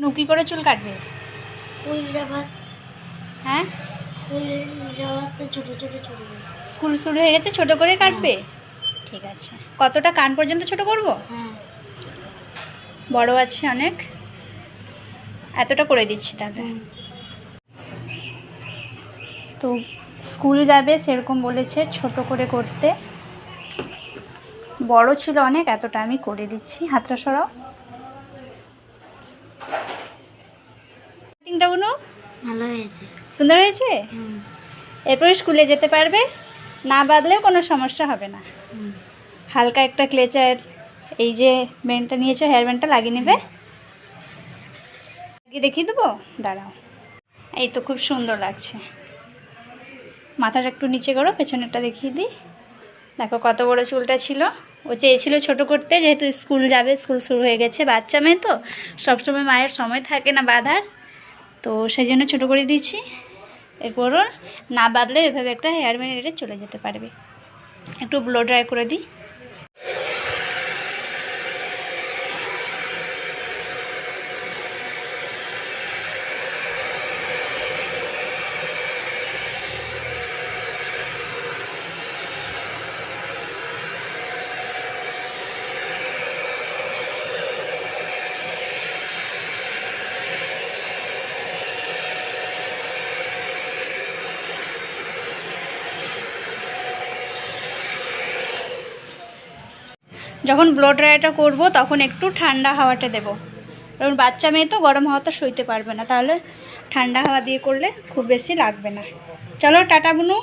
নুকি করে চুল কাটবে? স্কুল যাবার। হ্যাঁ, স্কুল যাওয়াতে ছোট ছোট ছোট করে। স্কুল শুরু হয়ে গেছে, ছোট করে কাটবে? ঠিক আছে। কতটা কান পর্যন্ত ছোট করব? হ্যাঁ। বড় আছে অনেক, এতটা করে দিচ্ছি তাহলে। তো স্কুল যাবে সেরকম বলেছে ছোট করে করতে, বড় ছিল অনেক, এতটা আমি করে দিচ্ছি। হাতটা সরাও। কাটিংটা বুনু ভালো হয়েছে। সুন্দর হয়েছে। এরপরে স্কুলে যেতে পারবে, না বাঁধলেও কোনো সমস্যা হবে না। হালকা একটা ক্লেচার, এই যে ব্যান্ডটা নিয়েছো হেয়ার ব্যান্ডটা লাগিয়ে নেবে। দেখিয়ে দেবো, দাঁড়াও। এই তো খুব সুন্দর লাগছে। মাথাটা একটু নিচে করো, পেছনেরটা দেখিয়ে দিই। দেখো কত বড় চুলটা ছিল। ও চেয়েছিল ছোট করতে, যেহেতু স্কুল যাবে, স্কুল শুরু হয়ে গেছে, বাচ্চা মেয়ে তো সবসময় মায়ের সময় থাকে না বাঁধার, তো সেই জন্য ছোটো করে দিয়েছি। এরপরও না বাঁধলে এভাবে একটা হেয়ার ব্যান্ড এটা চলে যেতে পারবে। একটু ব্লো ড্রাই করে দিই। যখন ব্লো ড্রাইটা করবো তখন একটু ঠান্ডা হাওয়াটা দেবো, কারণ বাচ্চা মেয়ে তো গরম হাওয়া তো সইতে পারবে না, তাহলে ঠান্ডা হাওয়া দিয়ে করলে খুব বেশি লাগবে না। চলো টাটা বুনু।